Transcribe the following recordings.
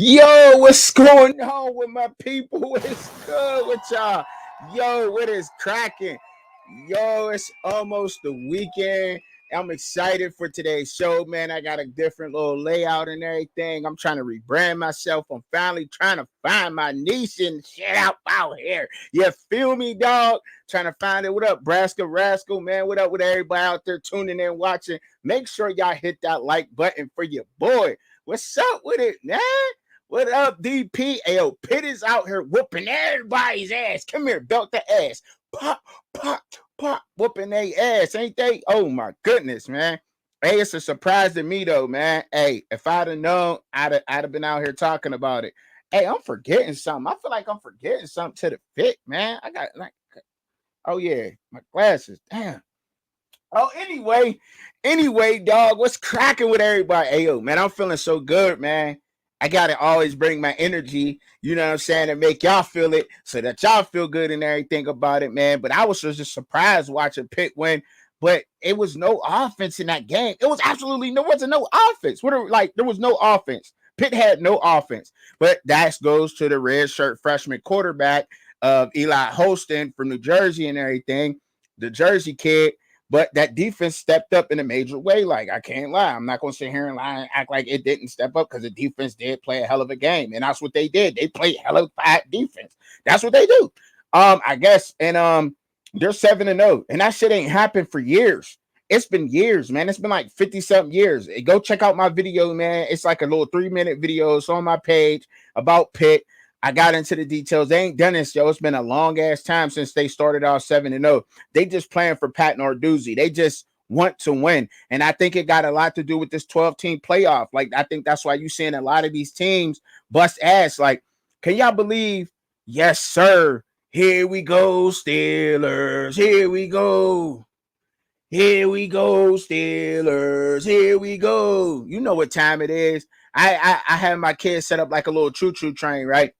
Yo, what's going on with my people? What's good with y'all? Yo, what is cracking? Yo, it's almost the weekend. I'm excited for today's show, man. I got a different little layout and everything. I'm trying to rebrand myself. I'm finally trying to find my niche and shit out here. You feel me, dog? Trying to find it. What up, Braska Rascal, man? What up with everybody out there tuning in, watching? Make sure y'all hit that like button for your boy. What's up with it, man? What up, DP? Ayo, Pitt is out here whooping everybody's ass. Come here, belt the ass. Pop, pop, pop, whooping they ass, ain't they? Oh my goodness, man. Hey, it's a surprise to me though, man. Hey, if I'd have known, I'd have been out here talking about it. Hey, I'm forgetting something. I feel like I'm forgetting something to the fit, man. I got like, oh yeah, my glasses. Damn. Oh, anyway, dog, what's cracking with everybody? Ayo, man, I'm feeling so good, man. I gotta always bring my energy, you know what I'm saying, and make y'all feel it so that y'all feel good and everything about it, man. But I was just surprised watching Pitt win, but it was no offense in that game. It was absolutely wasn't no offense. There was no offense. Pitt had no offense, but that goes to the red shirt freshman quarterback of Eli Holston from New Jersey and everything, the Jersey kid. But that defense stepped up in a major way. Like, I can't lie. I'm not going to sit here and lie and act like it didn't step up because the defense did play a hell of a game. And that's what they did. They played hell of a defense. That's what they do. I guess. And they're 7-0. And that shit ain't happened for years. It's been years, man. It's been like 50-something years. Go check out my video, man. It's like a little 3-minute video. It's on my page about Pitt. I got into the details. They ain't done this, yo. It's been a long ass time since they started off 7-0. They just playing for Pat Narduzzi. They just want to win. And I think it got a lot to do with this 12-team playoff. Like, I think that's why you're seeing a lot of these teams bust ass. Like, can y'all believe? Yes, sir. Here we go, Steelers. Here we go. Here we go, Steelers. Here we go. You know what time it is. I have my kids set up like a little choo-choo train, right?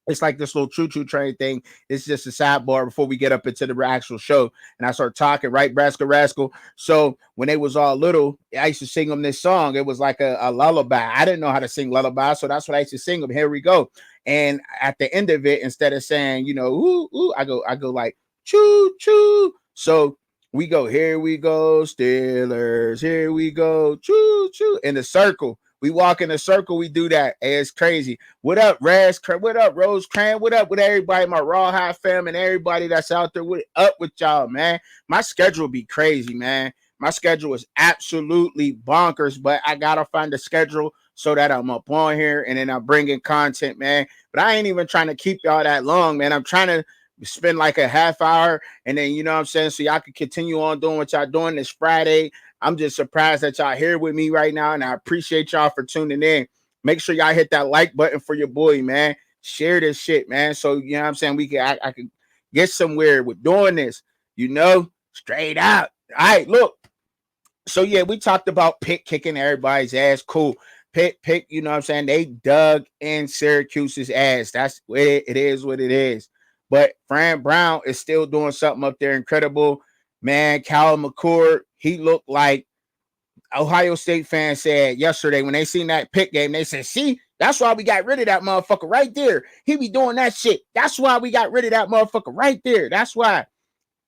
It's like this little choo-choo train thing. It's just a sidebar before we get up into the actual show. And I start talking, right, Braska Rascal? So when they was all little, I used to sing them this song. It was like a lullaby. I didn't know how to sing lullaby, so that's what I used to sing them. Here we go. And at the end of it, instead of saying, ooh, ooh, I go like, choo-choo. So we go, here we go, Steelers. Here we go, choo-choo. In the circle. We walk in a circle, we do that. Hey, it's crazy. What up, Raz? What up, Rose Cran? What up with everybody, my Raw High fam and everybody that's out there? What up with y'all, man? My schedule be crazy, man. My schedule is absolutely bonkers, but I gotta find a schedule so that I'm up on here and then I'm bringing content, man. But I ain't even trying to keep y'all that long, man. I'm trying to spend like a half hour and then, you know what I'm saying, so y'all can continue on doing what y'all doing this Friday. I'm just surprised that y'all here with me right now, and I appreciate y'all for tuning in. Make sure y'all hit that like button for your boy, man. Share this shit, man. So, you know what I'm saying, I can get somewhere with doing this, straight out. All right, look. So, yeah, we talked about Pitt kicking everybody's ass. Cool. Pitt, you know what I'm saying, they dug in Syracuse's ass. That's what it is what it is. But Fran Brown is still doing something up there incredible. Man, Cal McCord, he looked like Ohio State fans said yesterday when they seen that Pitt game. They said, see, that's why we got rid of that motherfucker right there. He be doing that shit. That's why we got rid of that motherfucker right there. That's why.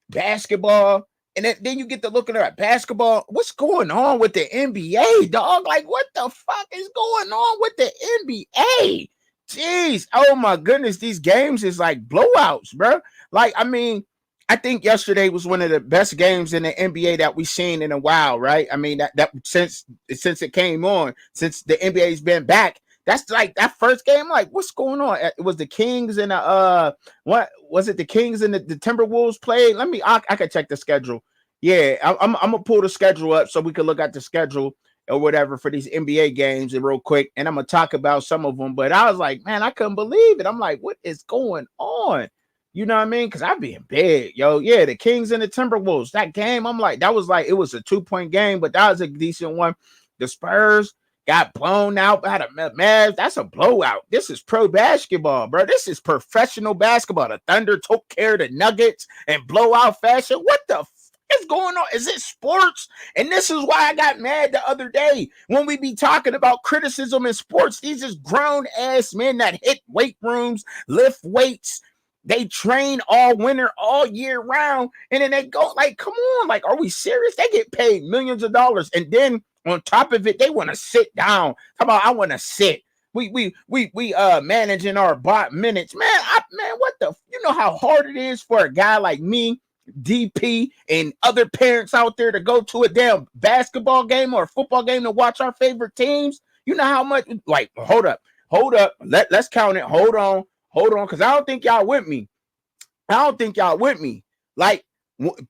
Basketball. And then you get to looking at basketball. What's going on with the NBA, dog? Like, what the fuck is going on with the NBA? Jeez. Oh, my goodness. These games is like blowouts, bro. Like, I mean, I think yesterday was one of the best games in the NBA that we've seen in a while, right? I mean, that since it came on, since the NBA's been back, that's like that first game. Like, what's going on? It was the Kings and what was it? The Kings and the Timberwolves played. I can check the schedule. Yeah, I'm gonna pull the schedule up so we can look at the schedule or whatever for these NBA games and real quick, and I'm gonna talk about some of them. But I was like, man, I couldn't believe it. I'm like, what is going on? You know what I mean? Because I'd be in bed, yo. Yeah, the Kings and the Timberwolves. That game, I'm like, it was a 2-point game, but that was a decent one. The Spurs got blown out by the Mavs. That's a blowout. This is pro basketball, bro. This is professional basketball. The Thunder took care of the Nuggets in blowout fashion. What the fuck is going on? Is it sports? And this is why I got mad the other day when we be talking about criticism in sports. These is grown ass men that hit weight rooms, lift weights. They train all winter, all year round, and then they go like, come on, like, are we serious? They get paid millions of dollars, and then on top of it, they want to sit down. Come on, I want to sit. We managing our bot minutes, man. What the? You know how hard it is for a guy like me, DP, and other parents out there to go to a damn basketball game or a football game to watch our favorite teams. You know how much? Like, hold up. Let's count it. Hold on, because I don't think y'all with me. Like,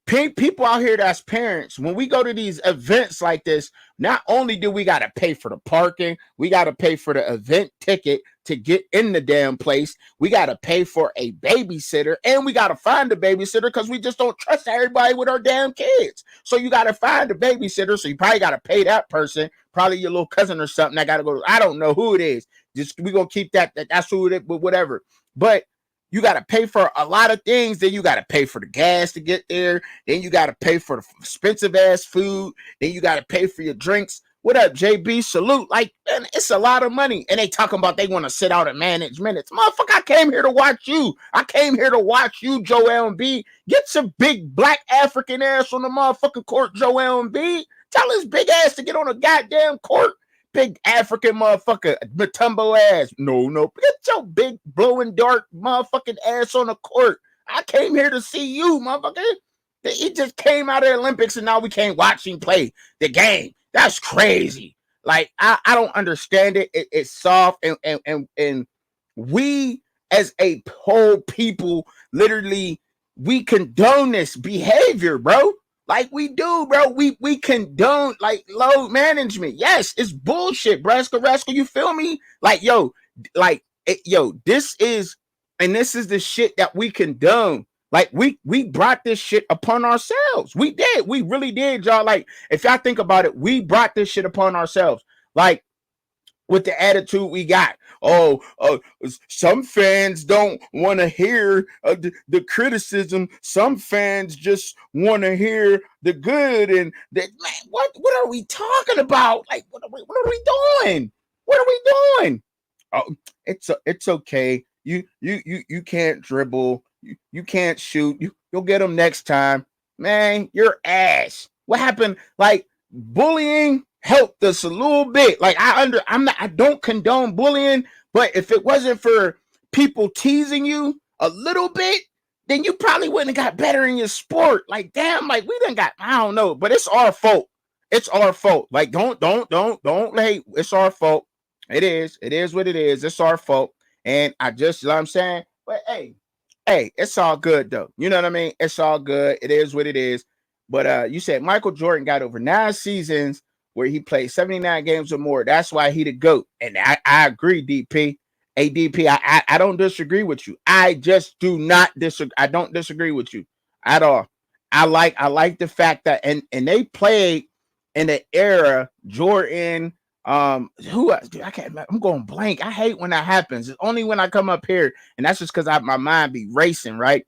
people out here that's parents, when we go to these events like this, not only do we got to pay for the parking, we got to pay for the event ticket to get in the damn place. We got to pay for a babysitter, and we got to find a babysitter because we just don't trust everybody with our damn kids. So you got to find a babysitter. So you probably got to pay that person, probably your little cousin or something. I got to go. I don't know who it is. Just we gonna keep that's who it is, but whatever. But you got to pay for a lot of things. Then you got to pay for the gas to get there. Then you got to pay for the expensive ass food. Then you got to pay for your drinks. What up, JB? Salute. Like, man, it's a lot of money. And they talking about they want to sit out and manage minutes. Motherfucker, I came here to watch you. I came here to watch you, Joel Embiid. Get your big black African ass on the motherfucking court, Joel Embiid. Tell his big ass to get on a goddamn court. Big African motherfucker, Matumbo ass. No. Get your big blowing dark motherfucking ass on the court. I came here to see you, motherfucker. He just came out of the Olympics and now we can't watch him play the game. That's crazy. Like, I don't understand it. It's soft. And we as a whole people, literally, we condone this behavior, bro. Like we do, bro. We condone like load management. Yes, it's bullshit, Rascal. You feel me? Like, this is the shit that we condone. Like we brought this shit upon ourselves. We did. We really did, y'all. Like, if y'all think about it, we brought this shit upon ourselves. Like, with the attitude we got. Some fans don't want to hear the criticism. Some fans just want to hear the good. And that, man, what are we talking about? Like, what are we doing? What are we doing? Oh, it's okay. You can't dribble. You can't shoot. You'll get them next time. Man, you're ass. What happened? Like, bullying helped us a little bit. Like, I don't condone bullying, but if it wasn't for people teasing you a little bit, then you probably wouldn't have got better in your sport. Like, damn, like we done got, I don't know, but it's our fault. It's our fault. Like, don't hate. It's our fault. It is what it is. It's our fault. And you know what I'm saying? But hey, it's all good though. You know what I mean? It's all good. It is what it is. But you said Michael Jordan got over 9 seasons where he played 79 games or more. That's why he the GOAT. And I agree, DP. Hey, DP, I don't disagree with you. I just do not disagree. I don't disagree with you at all. I like the fact that and they played in the era Jordan. Who I can't. I'm going blank. I hate when that happens. It's only when I come up here, and that's just because my mind be racing, right?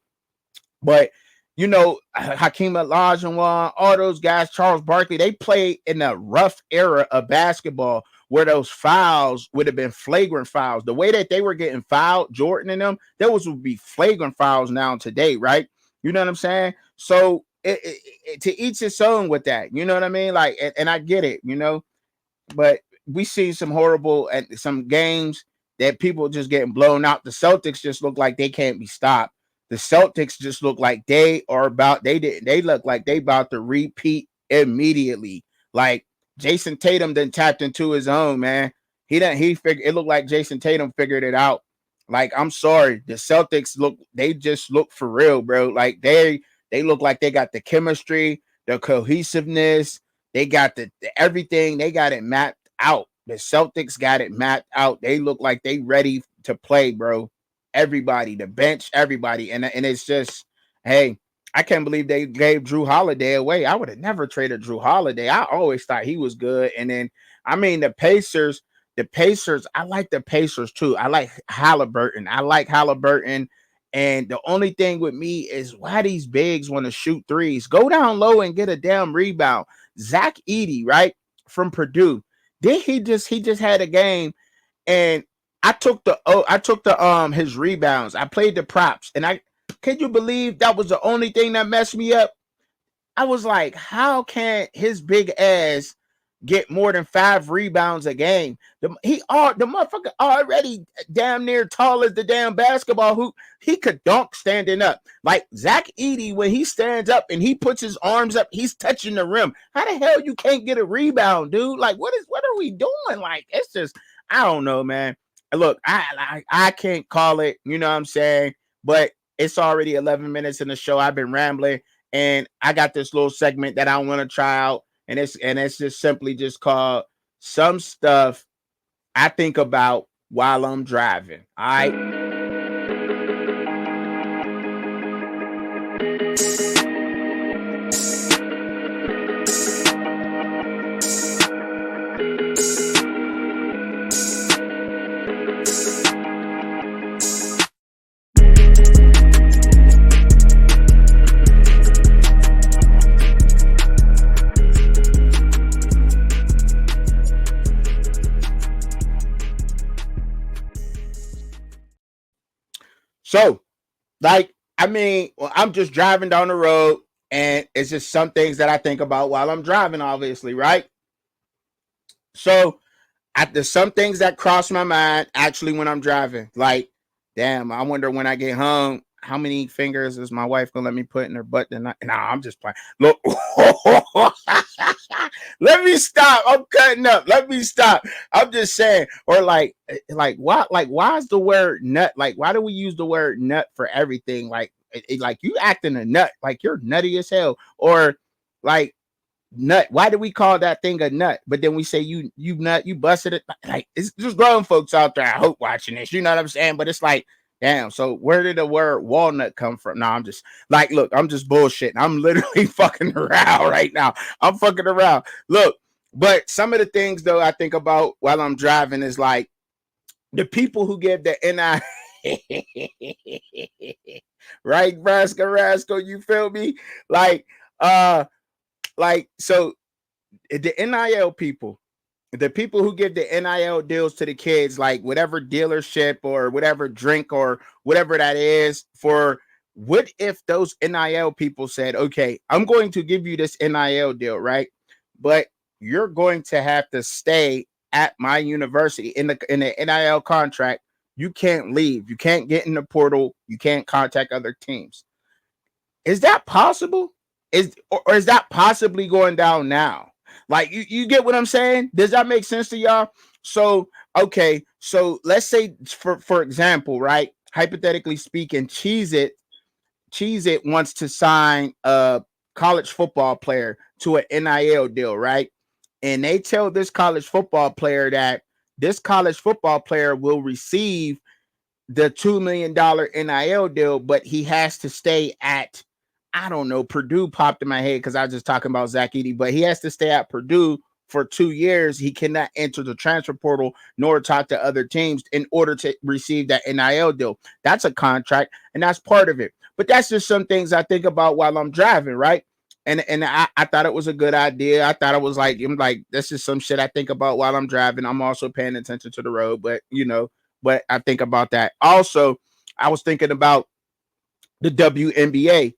But you know, Hakeem Olajuwon, all those guys, Charles Barkley, they played in a rough era of basketball where those fouls would have been flagrant fouls. The way that they were getting fouled, Jordan and them, those would be flagrant fouls now today, right? You know what I'm saying? So to each his own with that, you know what I mean? Like, and I get it, you know, but we see some horrible at some games that people just getting blown out. The Celtics just look like they can't be stopped. The Celtics just look like they look like they about to repeat immediately. Like Jason Tatum then tapped into his own, man. It looked like Jason Tatum figured it out. Like, I'm sorry. The Celtics they just look for real, bro. Like they look like they got the chemistry, the cohesiveness, they got the everything, they got it mapped out. The Celtics got it mapped out. They look like they ready to play, bro. Everybody, the bench, everybody. And it's just, hey, I can't believe they gave Drew Holiday away. I would have never traded Drew Holiday. I always thought he was good. And then, I mean, the Pacers, I like the Pacers too. I like Halliburton. And the only thing with me is why these bigs want to shoot threes. Go down low and get a damn rebound. Zach Edey, right, from Purdue. Then he just had a game, and I took the his rebounds. I played the props, and can you believe that was the only thing that messed me up? I was like, how can his big ass get more than 5 rebounds a game? The motherfucker already damn near tall as the damn basketball hoop. He could dunk standing up. Like Zach Edey, when he stands up and he puts his arms up, he's touching the rim. How the hell you can't get a rebound, dude? Like, what are we doing? Like, it's just, I don't know, man. Look, I can't call it, you know what I'm saying? But it's already 11 minutes in the show. I've been rambling. And I got this little segment that I want to try out, and it's just simply just called Some Stuff I Think About While I'm Driving. All right. So, like, I mean, I'm just driving down the road, and it's just some things that I think about while I'm driving, obviously, right? So, there's some things that cross my mind actually when I'm driving. Like, damn, I wonder when I get home, how many fingers is my wife gonna let me put in her butt tonight? Nah, I'm just playing. Look, let me stop. I'm cutting up. Let me stop. I'm just saying, or why is the word nut? Like, why do we use the word nut for everything? Like, like you acting a nut, like you're nutty as hell, or like nut. Why do we call that thing a nut? But then we say you nut, you busted it. Like, it's just grown folks out there, I hope, watching this. You know what I'm saying? But it's like, damn, so where did the word walnut come from? No, I'm just like, look, I'm just bullshitting. I'm literally fucking around right now. I'm fucking around. Look, but some of the things though I think about while I'm driving is like the people who give the right, Rascal, you feel me? Like, so the NIL people, the people who give the NIL deals to the kids, like whatever dealership or whatever drink or whatever that is, for what if those NIL people said, okay, I'm going to give you this NIL deal, right? But you're going to have to stay at my university in the NIL contract. You can't leave. You can't get in the portal. You can't contact other teams. Is that possible? Or is that possibly going down now? Like, you get what I'm saying? Does that make sense to y'all? So, okay, so let's say for example, right? Hypothetically speaking, Cheez-It wants to sign a college football player to an NIL deal, right? And they tell this college football player that this college football player will receive the $2 million NIL deal, but he has to stay at, I don't know, Purdue popped in my head because I was just talking about Zach Edey, but he has to stay at Purdue for 2 years. He cannot enter the transfer portal nor talk to other teams in order to receive that NIL deal. That's a contract, and that's part of it. But that's just some things I think about while I'm driving, right? And I thought it was a good idea. I thought it was like, this is some shit I think about while I'm driving. I'm also paying attention to the road, but but I think about that. Also, I was thinking about the WNBA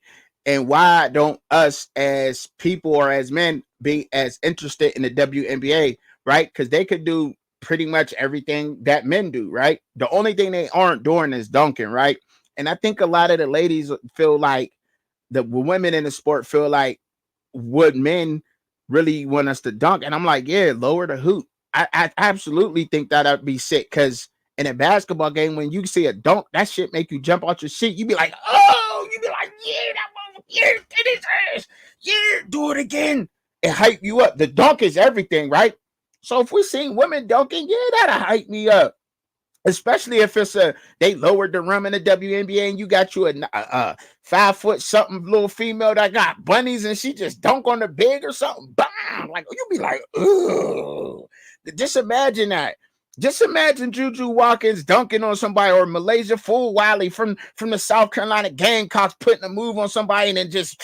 and why don't us as people or as men be as interested in the WNBA, right? Because they could do pretty much everything that men do, right? The only thing they aren't doing is dunking, right? And I think a lot of the ladies feel like the women in the sport feel like, would men really want us to dunk? And I'm like, yeah, lower the hoop. I absolutely think that I'd be sick, because in a basketball game, when you see a dunk, that shit make you jump out your seat. You be like, oh, you be like, yeah, that motherfucker, yeah, get his ass, yeah, do it again. It hype you up. The dunk is everything, right? So if we seen women dunking, yeah, that'll hype me up. Especially if it's they lowered the rim in the WNBA and you got you a 5 foot something little female that got bunnies and she just dunk on the big or something. Bam! Like, you be like, ooh. Just imagine that. Just imagine Juju Watkins dunking on somebody, or Malaysia Fool Wiley from the South Carolina Gamecocks putting a move on somebody and then just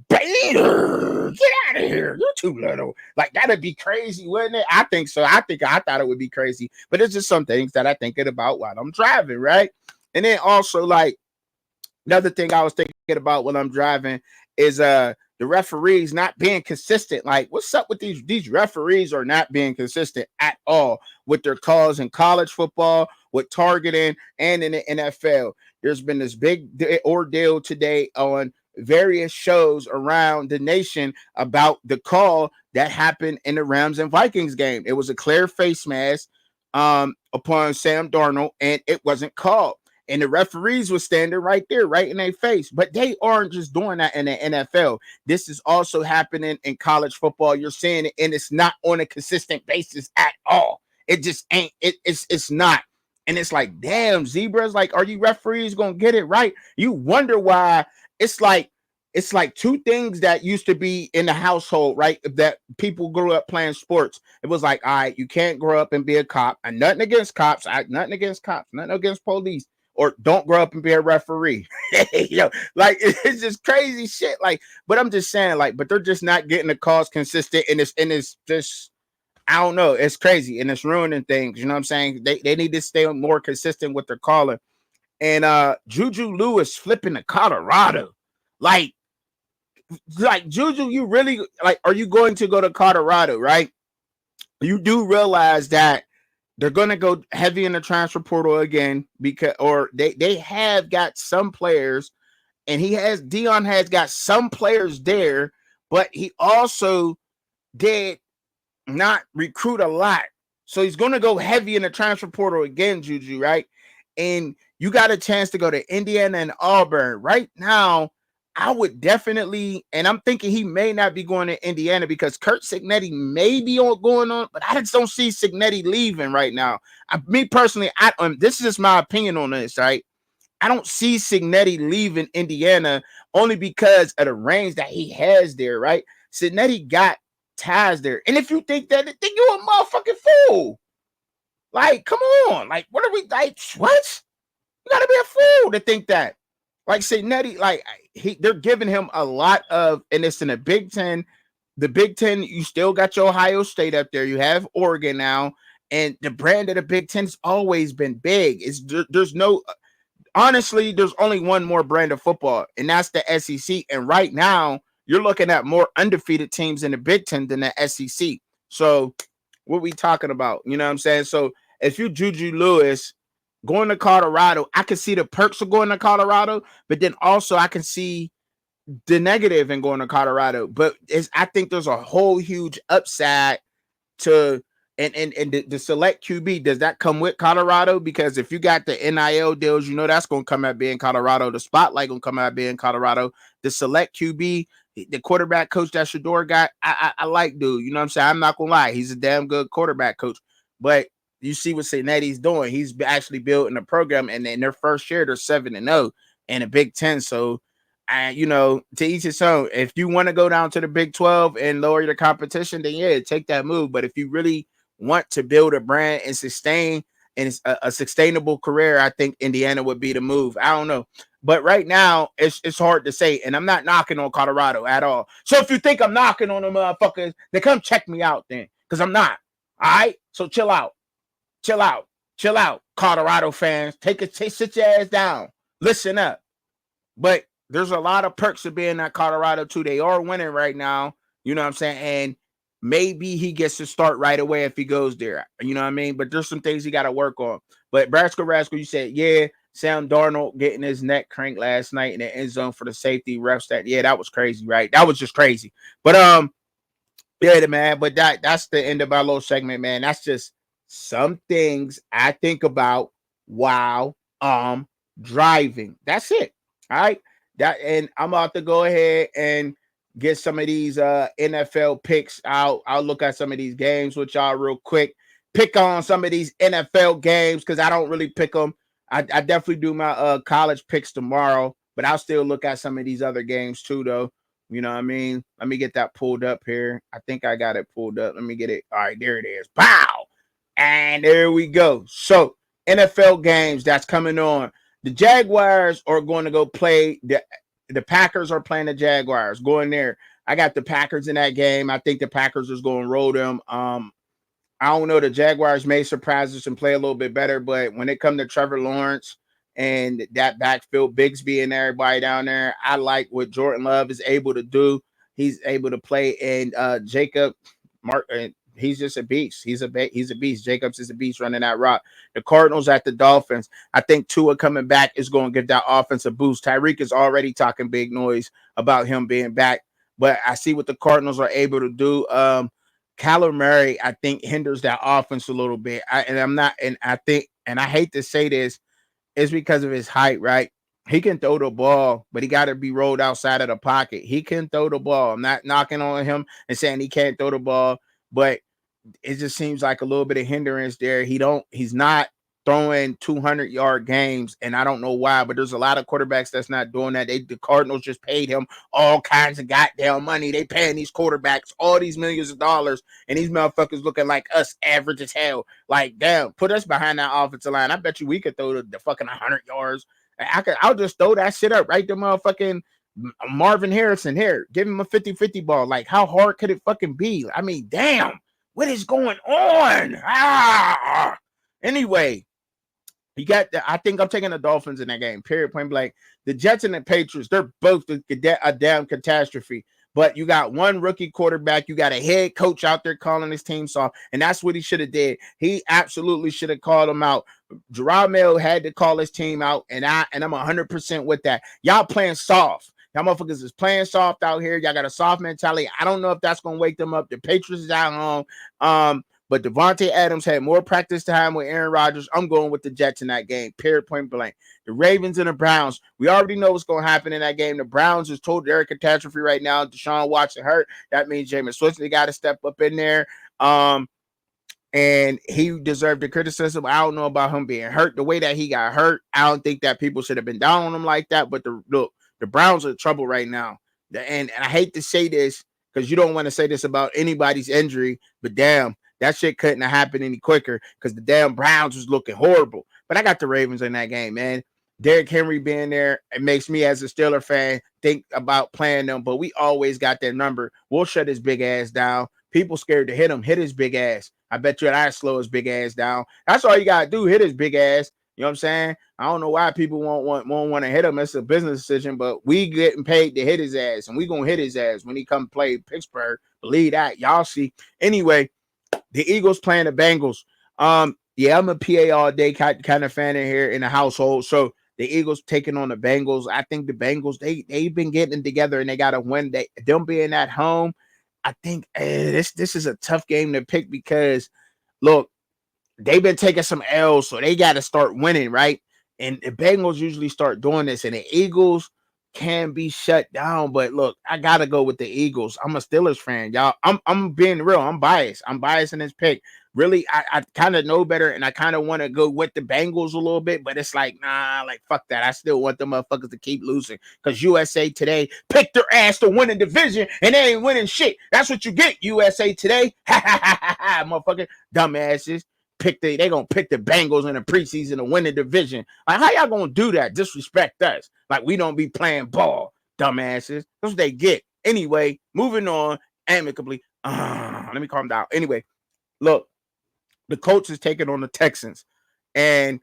bang, get out of here. You're too little. Like, that'd be crazy, wouldn't it? I think so. I thought it would be crazy, but it's just some things that I think about while I'm driving, right? And then also, like, another thing I was thinking about when I'm driving is the referees not being consistent. Like, what's up with these referees are not being consistent at all with their calls in college football, with targeting, and in the NFL. There's been this big ordeal today on various shows around the nation about the call that happened in the Rams and Vikings game. It was a clear face mask upon Sam Darnold, and it wasn't called. And the referees were standing right there, right in their face. But they aren't just doing that in the NFL. This is also happening in college football. You're seeing it, and it's not on a consistent basis at all. It just ain't. It's not. And it's like, damn, zebras. Like, are you referees gonna get it right? You wonder why. It's like two things that used to be in the household, right? That people grew up playing sports. It was like, all right, you can't grow up and be a cop. And nothing against cops. Nothing against cops. Nothing against police. Or don't grow up and be a referee. Like, it's just crazy shit. Like, but I'm just saying, like, but they're just not getting the calls consistent, and it's just, I don't know, it's crazy, and it's ruining things. You know what I'm saying? They need to stay more consistent with their calling. And Juju Lewis flipping to Colorado. Like Juju, you really, like, are you going to go to Colorado, right? You do realize that they're going to go heavy in the transfer portal again, because, or they have got some players, and Dion has got some players there, but he also did not recruit a lot. So he's going to go heavy in the transfer portal again, Juju, right? And you got a chance to go to Indiana and Auburn. Right now, I would definitely, and I'm thinking he may not be going to Indiana because Kurt Cignetti may be going on, but I just don't see Cignetti leaving right now. Me personally, this is just my opinion on this, right? I don't see Cignetti leaving Indiana only because of the range that he has there, right? Cignetti got ties there. And if you think that, then you're a motherfucking fool. Like, come on. Like, what are we, like, what? You gotta be a fool to think that. Like, Cignetti, like, they're giving him a lot of, and it's in the Big Ten. The Big Ten, you still got your Ohio State up there. You have Oregon now, and the brand of the Big Ten's always been big. There's no, honestly, there's only one more brand of football, and that's the SEC. And right now, you're looking at more undefeated teams in the Big Ten than the SEC. So, what we talking about? You know what I'm saying? So, if you Juju Lewis going to Colorado, I can see the perks of going to Colorado, but then also I can see the negative in going to Colorado. But I think there's a whole huge upside to, and the select QB. Does that come with Colorado? Because if you got the NIL deals, you know that's going to come out being Colorado. The spotlight going to come out being Colorado. The select QB, the quarterback coach that Shador got, I like, dude. You know what I'm saying? I'm not going to lie. He's a damn good quarterback coach. But you see what Cincinnati's doing. He's actually building a program, and in their first year, they're 7-0 in the Big Ten. So, to each his own. If you want to go down to the Big 12 and lower your competition, then yeah, take that move. But if you really want to build a brand and sustain, and it's a sustainable career, I think Indiana would be the move. I don't know. But right now, it's hard to say, and I'm not knocking on Colorado at all. So if you think I'm knocking on them motherfuckers, then come check me out then, because I'm not. All right? So chill out. Chill out, Colorado fans. Sit your ass down. Listen up. But there's a lot of perks of being at Colorado too. They are winning right now. You know what I'm saying? And maybe he gets to start right away if he goes there. You know what I mean? But there's some things he got to work on. But Brasco Rascal, you said, yeah, Sam Darnold getting his neck cranked last night in the end zone for the safety refs. That was crazy, right? That was just crazy. But yeah, man. But that's the end of our little segment, man. That's just some things I think about while driving. That's it. All right. And I'm about to go ahead and get some of these NFL picks out. I'll look at some of these games with y'all real quick. Pick on some of these NFL games because I don't really pick them. I definitely do my college picks tomorrow, but I'll still look at some of these other games too, though. You know what I mean? Let me get that pulled up here. I think I got it pulled up. Let me get it. All right, there it is. Pow! And there we go. So NFL games that's coming on. The Jaguars are going to go play the Packers are playing the Jaguars. Going there. I got the Packers in that game. I think the Packers is going to roll them. I don't know. The Jaguars may surprise us and play a little bit better, but when it comes to Trevor Lawrence and that backfield, Bigsby and everybody down there, I like what Jordan Love is able to do. He's able to play, and Jacob Mark. He's just a beast. He's a beast. Jacobs is a beast running that rock. The Cardinals at the Dolphins. I think Tua coming back is going to give that offense a boost. Tyreek is already talking big noise about him being back, but I see what the Cardinals are able to do. Kyler Murray, I think, hinders that offense a little bit. I hate to say this, it's because of his height, right? He can throw the ball, but he got to be rolled outside of the pocket. He can throw the ball. I'm not knocking on him and saying he can't throw the ball, but it just seems like a little bit of hindrance there. He's not throwing 200-yard games, and I don't know why, but there's a lot of quarterbacks that's not doing that. The Cardinals just paid him all kinds of goddamn money. They paying these quarterbacks all these millions of dollars, and these motherfuckers looking like us, average as hell. Like, damn, put us behind that offensive line. I bet you we could throw the fucking 100 yards. I'll just throw that shit up right to motherfucking Marvin Harrison here. Give him a 50-50 ball. Like, how hard could it fucking be? I mean, damn. What is going on? Anyway, I think I'm taking the Dolphins in that game. Period. Point blank. The Jets and the Patriots, they're both a damn catastrophe. But you got one rookie quarterback. You got a head coach out there calling his team soft, and that's what he should have did. He absolutely should have called him out. Gerard Mayo had to call his team out, and I'm 100% with that. Y'all playing soft. Y'all motherfuckers is playing soft out here. Y'all got a soft mentality. I don't know if that's going to wake them up. The Patriots is out home. But Devontae Adams had more practice time with Aaron Rodgers. I'm going with the Jets in that game. Period, point blank. The Ravens and the Browns. We already know what's going to happen in that game. The Browns is told they're a catastrophe right now. Deshaun Watson hurt. That means Jameis Winston got to step up in there. And he deserved the criticism. I don't know about him being hurt. The way that he got hurt, I don't think that people should have been down on him like that. But the Browns are in trouble right now. And I hate to say this because you don't want to say this about anybody's injury, but damn, that shit couldn't have happened any quicker because the damn Browns was looking horrible. But I got the Ravens in that game, man. Derrick Henry being there, it makes me as a Steeler fan think about playing them, but we always got their number. We'll shut his big ass down. People scared to hit him, hit his big ass. I bet you I slow his big ass down. That's all you got to do, hit his big ass. You know what I'm saying? I don't know why people won't want to hit him. It's a business decision, but we getting paid to hit his ass, and we going to hit his ass when he come play Pittsburgh. Believe that. Y'all see. Anyway, the Eagles playing the Bengals. Yeah, I'm a PA all day kind of fan in here in the household. So the Eagles taking on the Bengals. I think the Bengals, they've been getting together and they got to win. Them being at home, I think this is a tough game to pick because, look, they've been taking some L's, so they got to start winning, right? And the Bengals usually start doing this, and the Eagles can be shut down. But look, I gotta go with the Eagles. I'm a Steelers fan, y'all. I'm being real. I'm biased. I'm biased in this pick. Really, I kind of know better, and I kind of want to go with the Bengals a little bit, but it's like, nah, like fuck that. I still want the motherfuckers to keep losing because USA Today picked their ass to win a division, and they ain't winning shit. That's what you get, USA Today. Ha ha ha ha, motherfucker, dumbasses. They gonna pick the Bengals in the preseason to win the division. Like, how y'all gonna do that? Disrespect us. Like, we don't be playing ball, dumbasses. That's what they get. Anyway, moving on amicably. Let me calm down. Anyway, look, the Colts is taking on the Texans. And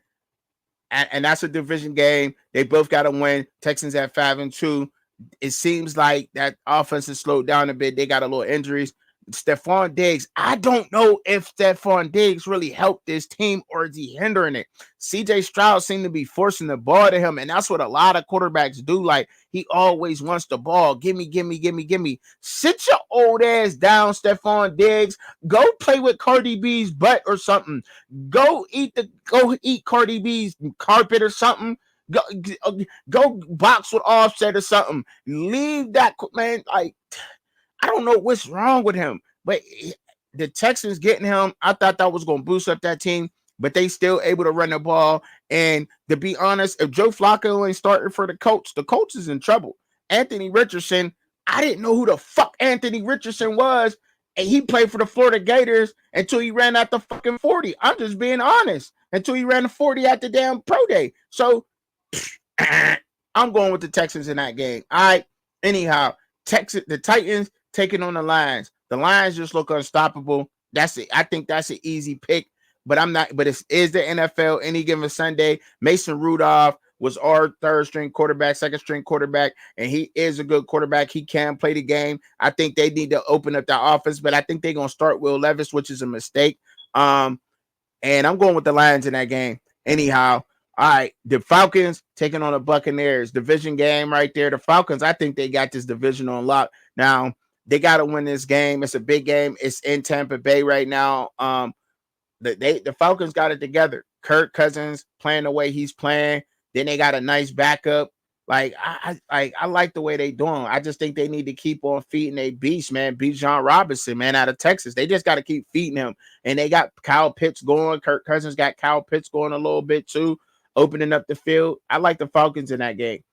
that's a division game. They both got to win. Texans at 5-2. It seems like that offense has slowed down a bit. They got a little injuries. Stephon Diggs, I don't know if Stephon Diggs really helped this team or is he hindering it. CJ Stroud seemed to be forcing the ball to him, and that's what a lot of quarterbacks do. Like, he always wants the ball. Gimme. Sit your old ass down, Stephon Diggs. Go play with Cardi B's butt or something. Go eat Cardi B's carpet or something. Go box with Offset or something. Leave that, man, like, I don't know what's wrong with him, but the Texans getting him, I thought that was going to boost up that team, but they still able to run the ball. And to be honest, if Joe Flacco ain't starting for the Colts is in trouble. Anthony Richardson, I didn't know who the fuck Anthony Richardson was, And he played for the Florida Gators until he ran out the fucking 40. I'm just being honest. Until he ran the 40 at the damn pro day. So I'm going with the Texans in that game. All right. Anyhow, the Titans taking on the Lions. The Lions just look unstoppable. That's it. I think that's an easy pick. But I'm not. But it is the NFL any given Sunday. Mason Rudolph was our third string quarterback, second string quarterback, and he is a good quarterback. He can play the game. I think they need to open up the offense, but I think they're gonna start Will Levis, which is a mistake. And I'm going with the Lions in that game. Anyhow, all right, the Falcons taking on the Buccaneers. Division game right there. The Falcons, I think they got this division on lock. Now, they got to win this game. It's a big game. It's in Tampa Bay right now. The Falcons got it together. Kirk Cousins playing the way he's playing. Then they got a nice backup. Like I like the way they doing. I just think they need to keep on feeding their beast, man. Bijan Robinson, man, out of Texas. They just got to keep feeding him. And they got Kyle Pitts going. Kirk Cousins got Kyle Pitts going a little bit too, opening up the field. I like the Falcons in that game.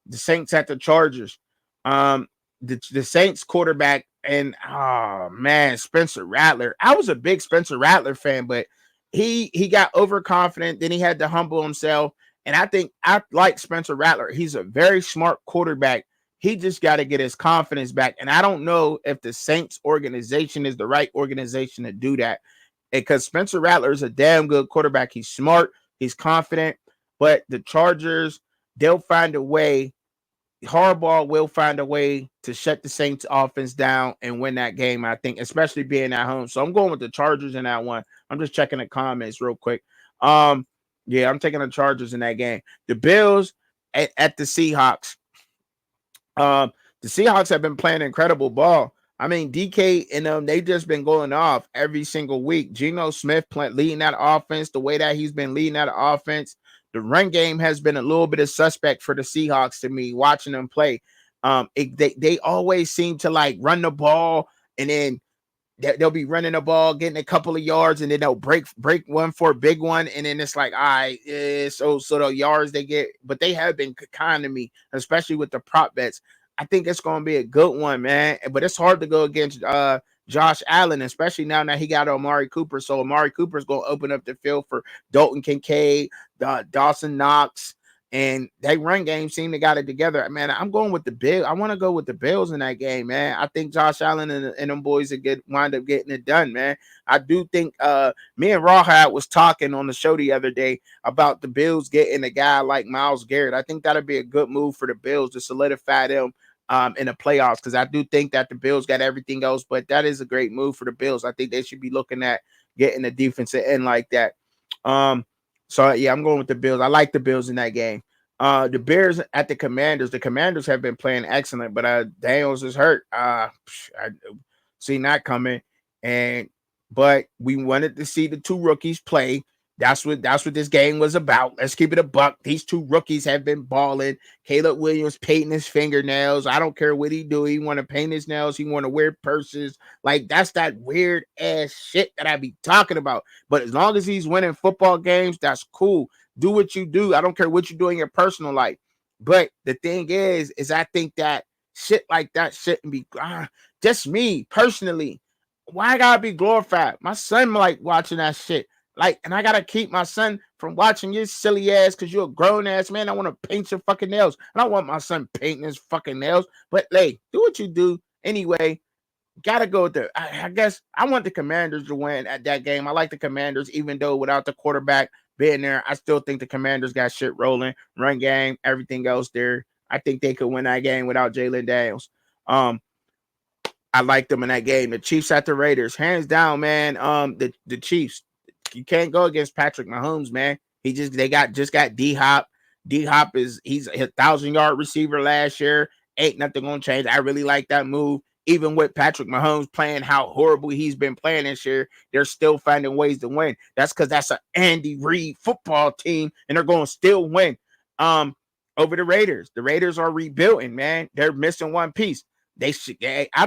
The Saints at the Chargers. The Saints quarterback and oh man, Spencer Rattler. I was a big Spencer Rattler fan, but he got overconfident. Then he had to humble himself. And I think I like Spencer Rattler. He's a very smart quarterback. He just got to get his confidence back. And I don't know if the Saints organization is the right organization to do that. Because Spencer Rattler is a damn good quarterback. He's smart. He's confident. But the Chargers, they'll find a way. Harbaugh will find a way to shut the Saints offense down and win that game, I think, especially being at home. So I'm going with the Chargers in that one. I'm just checking the comments real quick. Yeah, I'm taking the Chargers in that game. The Bills at the Seahawks. The Seahawks have been playing incredible ball. I mean, DK and them, they just been going off every single week. Geno Smith leading that offense the way that he's been leading that offense. The run game has been a little bit of suspect for the Seahawks to me, watching them play. They always seem to like run the ball and then they'll be running the ball, getting a couple of yards, and then they'll break one for a big one, and then it's like, all right, so the yards they get, but they have been kind to me, especially with the prop bets. I think it's going to be a good one, man. But it's hard to go against Josh Allen, especially now that he got Amari Cooper. So Amari Cooper is going to open up the field for Dalton Kincaid, Dawson Knox, and they run game seem to got it together. Man, I'm going with the Bills. I want to go with the Bills in that game, man. I think Josh Allen and them boys wind up getting it done, man. I do think me and Rawhide was talking on the show the other day about the Bills getting a guy like Myles Garrett. I think that'd be a good move for the Bills to solidify them in the playoffs, because I do think that the Bills got everything else, but that is a great move for the Bills. I think they should be looking at getting a defensive end like that. So yeah, I'm going with the Bills. I like the Bills in that game. The Bears at the Commanders. The Commanders have been playing excellent, but Daniels is hurt. I seen that coming, but we wanted to see the two rookies play. That's what this game was about. Let's keep it a buck. These two rookies have been balling. Caleb Williams painting his fingernails. I don't care what he do. He want to paint his nails. He want to wear purses. Like, that's that weird ass shit that I be talking about. But as long as he's winning football games, that's cool. Do what you do. I don't care what you do in your personal life. But the thing is I think that shit like that shouldn't be just me personally. Why I gotta be glorified? My son like watching that shit. Like, and I gotta keep my son from watching your silly ass because you're a grown ass man. I want to paint your fucking nails. I don't want my son painting his fucking nails. But hey, do what you do anyway. Gotta go with I guess I want the Commanders to win at that game. I like the Commanders, even though without the quarterback being there, I still think the Commanders got shit rolling, run game, everything else there. I think they could win that game without Jalen Daniels. I like them in that game. The Chiefs at the Raiders, hands down, man. The Chiefs. You can't go against Patrick Mahomes, man. They got D Hop. D Hop he's a 1,000-yard receiver last year. Ain't nothing gonna change. I really like that move. Even with Patrick Mahomes playing how horrible he's been playing this year, they're still finding ways to win. That's because that's an Andy Reid football team, and they're going to still win. Over the Raiders. The Raiders are rebuilding, man. They're missing one piece. I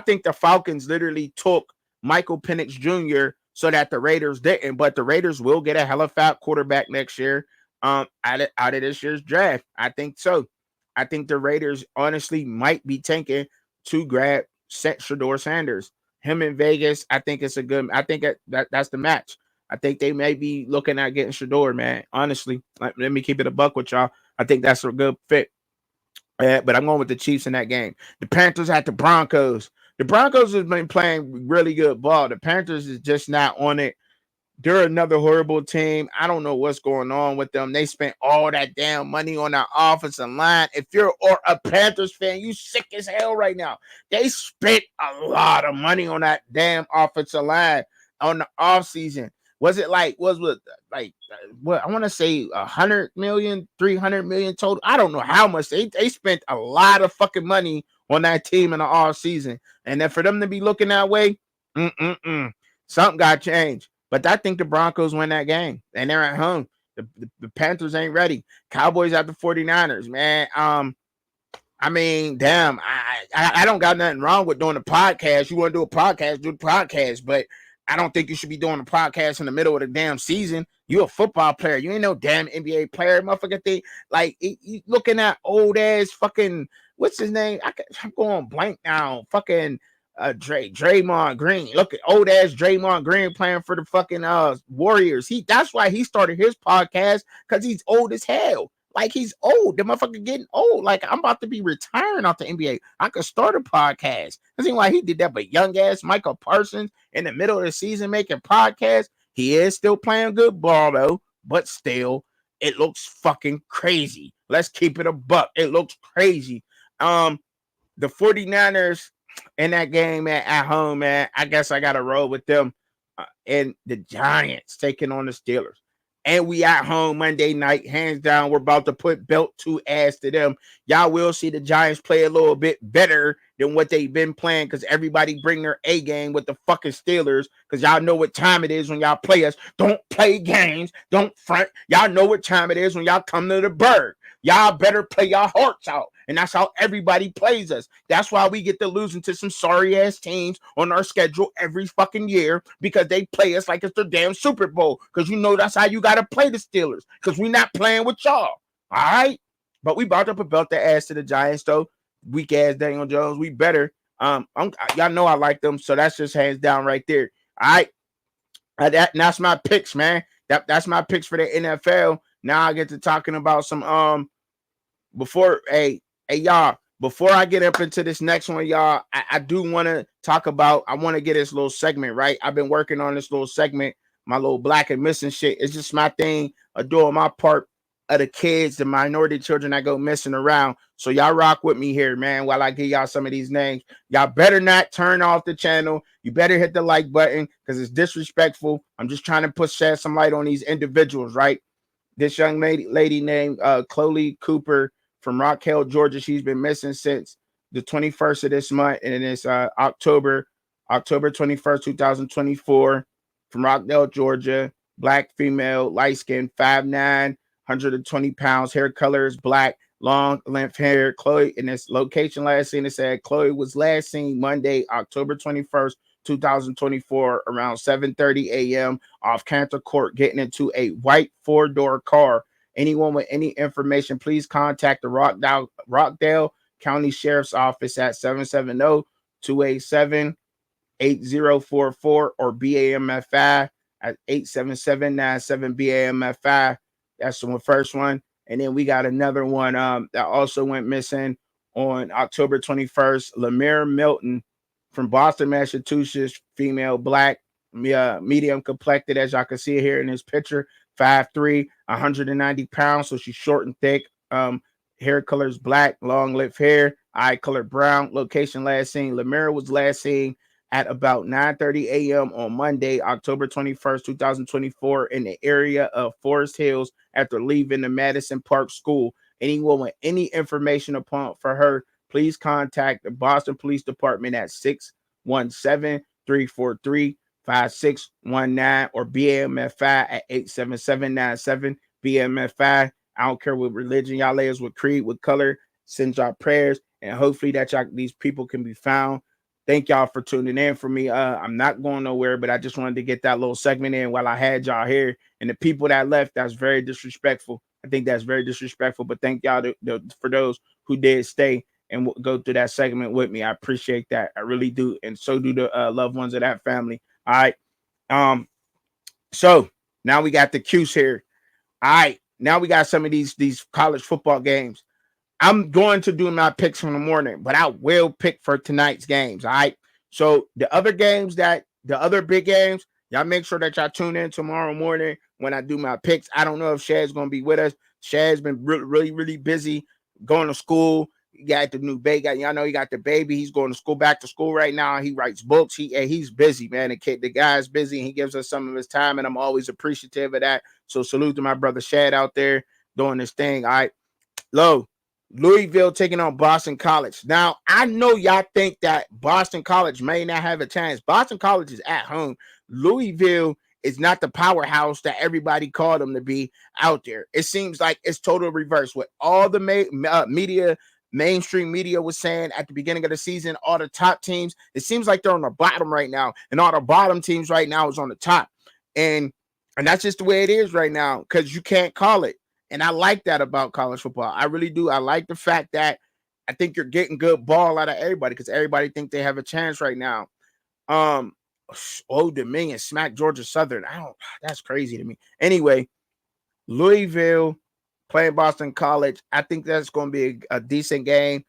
think the Falcons literally took Michael Penix Jr. so that the Raiders didn't, but the Raiders will get a hella fat quarterback next year out of this year's draft. I think so. I think the Raiders honestly might be tanking to grab Shedeur Sanders. him in Vegas, I think it's a good. I think that's the match. I think they may be looking at getting Shador, man. Honestly, let me keep it a buck with y'all. I think that's a good fit. But I'm going with the Chiefs in that game. The Panthers at the Broncos. The Broncos has been playing really good ball. The Panthers is just not on it. They're another horrible team. I don't know what's going on with them. They spent all that damn money on that offensive line. If you're a Panthers fan, you sick as hell right now. They spent a lot of money on that damn offensive line on the offseason. Was it like, what I want to say 100 million, 300 million total? I don't know how much. They spent a lot of fucking money on that team in the off season. And then for them to be looking that way, something got changed. But I think the Broncos win that game, and they're at home. The Panthers ain't ready. Cowboys at the 49ers, man. I mean, damn, I don't got nothing wrong with doing a podcast. You want to do a podcast, do the podcast. But I don't think you should be doing a podcast in the middle of the damn season. You a football player. You ain't no damn NBA player, motherfucker. Like, you looking at old ass fucking, what's his name? I'm going blank now. Fucking Draymond Green. Look at old ass Draymond Green playing for the fucking Warriors. That's why he started his podcast, because he's old as hell. Like, he's old. The motherfucker getting old. Like, I'm about to be retiring off the NBA. I could start a podcast. That's why he did that. But young ass Michael Parsons in the middle of the season making podcasts. He is still playing good ball though, but still, it looks fucking crazy. Let's keep it a buck. It looks crazy. The 49ers in that game at home, man, I guess I got to roll with them. And the Giants taking on the Steelers. And we at home Monday night, hands down. We're about to put belt to ass to them. Y'all will see the Giants play a little bit better than what they've been playing, because everybody bring their A game with the fucking Steelers, because y'all know what time it is when y'all play us. Don't play games. Don't front. Y'all know what time it is when y'all come to the Bird. Y'all better play your hearts out. And that's how everybody plays us. That's why we get to losing to some sorry-ass teams on our schedule every fucking year, because they play us like it's the damn Super Bowl. Because you know that's how you got to play the Steelers, because we're not playing with y'all. All right? But we about to put belt the ass to the Giants, though. Weak-ass Daniel Jones. We better. Y'all know I like them, so that's just hands down right there. All right? That's my picks, man. That's my picks for the NFL. Now I get to talking about some before y'all, before I get up into this next one, y'all, I do want to talk about, I want to get this little segment, right? I've been working on this little segment, my little black and missing shit. It's just my thing of doing my part of the kids, the minority children that go missing around. So y'all rock with me here, man, while I give y'all some of these names. Y'all better not turn off the channel. You better hit the like button, because it's disrespectful. I'm just trying to shed some light on these individuals, right? This young lady named Chloe Cooper from Rock Hill, Georgia. She's been missing since the 21st of this month, and it's October 21st, 2024, from Rockdale, Georgia. Black female, light skin, 5'9", 120 pounds. Hair color is black, long length hair. Chloe, in this location last seen, it said Chloe was last seen Monday, October 21st, 2024, around 7:30 a.m. off Cantor Court, getting into a white 4-door car. Anyone with any information, please contact the Rockdale County Sheriff's Office at 770-287-8044 or BAMFI at 877-97-BAMFI. That's the first one. And then we got another one that also went missing on October 21st. Lemire Milton from Boston, Massachusetts, female, black, medium complected, as y'all can see here in this picture. 5'3", 190 pounds, so she's short and thick. Hair color is black, long lip hair, eye color brown. Location last seen, Lemire was last seen at about 9:30 a.m. on Monday, October 21st, 2024, in the area of Forest Hills after leaving the Madison Park School. Anyone with any information for her, please contact the Boston Police Department at 617-343-5619 or BMFI at 877-97-BMFI. I don't care what religion y'all is, with creed, with color. Send y'all prayers, and hopefully that these people can be found. Thank y'all for tuning in for me. I'm not going nowhere, but I just wanted to get that little segment in while I had y'all here. And the people that left, that's very disrespectful. I think that's very disrespectful, but thank y'all for those who did stay. and go through that segment with me. I appreciate that. I really do. And so do the loved ones of that family. All right. Um, so now we got the cues here. All right. Now we got some of these college football games. I'm going to do my picks from the morning, but I will pick for tonight's games. All right. So the other big games, y'all make sure that y'all tune in tomorrow morning when I do my picks. I don't know if Shad's going to be with us. Shad's been really busy going to school. He got the new baby. Y'all know he got the baby. He's going to school, back to school right now. He writes books. He's busy, man. The guy's busy, and he gives us some of his time, and I'm always appreciative of that. So salute to my brother Shad out there doing this thing. All right. Louisville taking on Boston College. Now, I know y'all think that Boston College may not have a chance. Boston College is at home. Louisville is not the powerhouse that everybody called them to be out there. It seems like it's total reverse. What all the mainstream media was saying at the beginning of the season, all the top teams, it seems like they're on the bottom right now, and all the bottom teams right now is on the top. And that's just the way it is right now, because you can't call it. And I like that about college football. I really do. I like the fact that I think you're getting good ball out of everybody, because everybody think they have a chance right now. Old Dominion smacked Georgia Southern. That's crazy to me. Anyway, Louisville playing Boston College. I think that's going to be a decent game.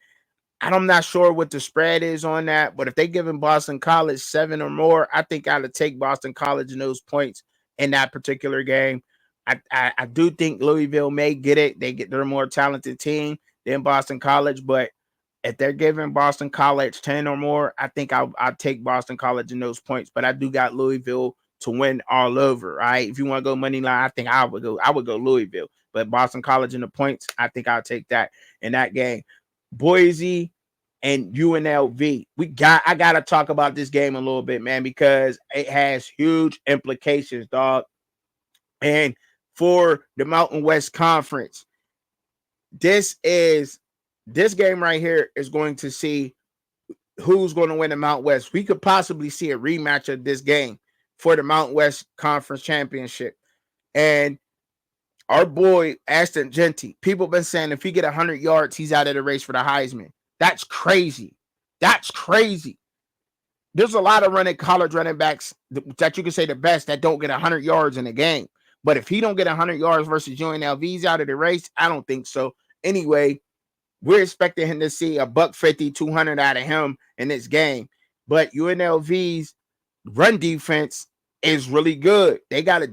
I'm not sure what the spread is on that, but if they giving Boston College 7 or more, I think I would take Boston College in those points in that particular game. I do think Louisville may get it. They're a more talented team than Boston College, but if they're giving Boston College 10 or more, I think I'll take Boston College in those points. But I do got Louisville to win all over. Right? If you want to go money line, I think I would go Louisville. But Boston College in the points, I think I'll take that in that game. Boise and UNLV. I gotta talk about this game a little bit, man, because it has huge implications, dog. And for the Mountain West Conference, this game right here is going to see who's going to win the Mountain West. We could possibly see a rematch of this game for the Mountain West Conference Championship. And our boy Ashton Genty, people have been saying if he get 100 yards, he's out of the race for the Heisman. That's crazy. That's crazy. There's a lot of college running backs that you can say the best that don't get 100 yards in a game. But if he don't get 100 yards versus UNLV, he's out of the race. I don't think so. Anyway, we're expecting him to see a $150, 200 out of him in this game. But UNLV's run defense is really good. They got a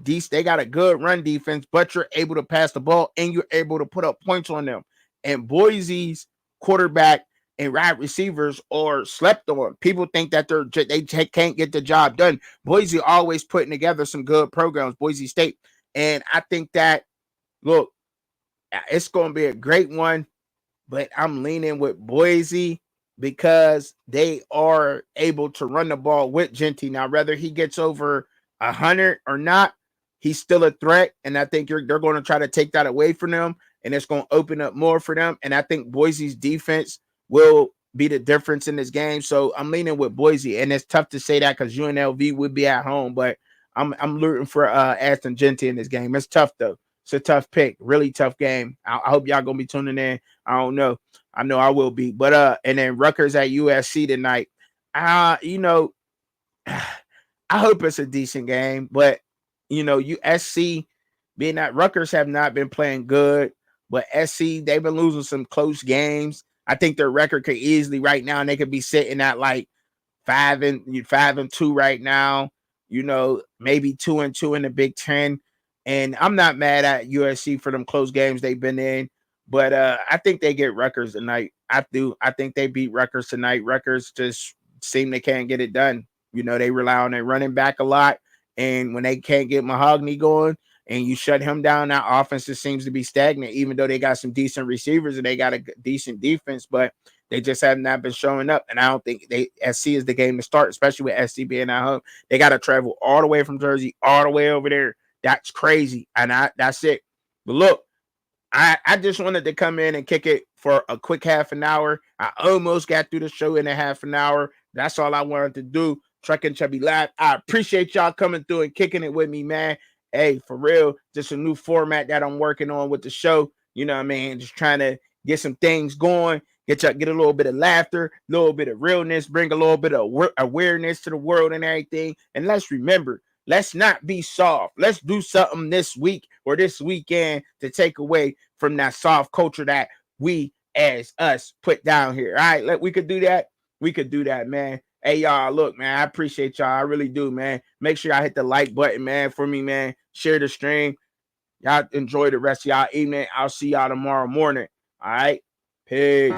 good run defense, but you're able to pass the ball and you're able to put up points on them. And Boise's quarterback and wide receivers are slept on. People think that they can't get the job done. Boise always putting together some good programs, Boise State. And I think that, look, it's going to be a great one, but I'm leaning with Boise because they are able to run the ball with Genty. Now, whether he gets over 100 or not, he's still a threat. And I think they're going to try to take that away from them, and it's going to open up more for them. And I think Boise's defense will be the difference in this game. So I'm leaning with Boise, and it's tough to say that because UNLV would be at home, but I'm rooting for Ashton Genty in this game. It's tough though. It's a tough pick, really tough game. I hope y'all gonna be tuning in. I don't know. I know I will be. But and then Rutgers at USC tonight. I hope it's a decent game, but USC being that Rutgers have not been playing good, but SC they've been losing some close games. I think their record could easily right now, and they could be sitting at like 5-2 right now. Maybe 2-2 in the Big Ten. And I'm not mad at USC for them close games they've been in, but I think they get Rutgers tonight. I do. I think they beat Rutgers tonight. Rutgers just seem they can't get it done. They rely on their running back a lot, and when they can't get Mahogany going and you shut him down, that offense just seems to be stagnant, even though they got some decent receivers and they got a decent defense, but they just have not been showing up. And I don't think SC is the game to start, especially with SC being at home. They got to travel all the way from Jersey, all the way over there. That's crazy. And that's it. But look, I just wanted to come in and kick it for a quick half an hour. I almost got through the show in a half an hour. That's all I wanted to do. Truckin Chubbzy Live. I appreciate y'all coming through and kicking it with me, man. Hey, for real, just a new format that I'm working on with the show. You know what I mean? Just trying to get some things going, Get a little bit of laughter, a little bit of realness, bring a little bit of awareness to the world and everything. And let's remember, let's not be soft. Let's do something this week or this weekend to take away from that soft culture that we as us put down here. All right, we could do that. We could do that, man. Hey, y'all, look, man, I appreciate y'all. I really do, man. Make sure y'all hit the like button, man, for me, man. Share the stream. Y'all enjoy the rest of y'all evening. I'll see y'all tomorrow morning. All right. Peace.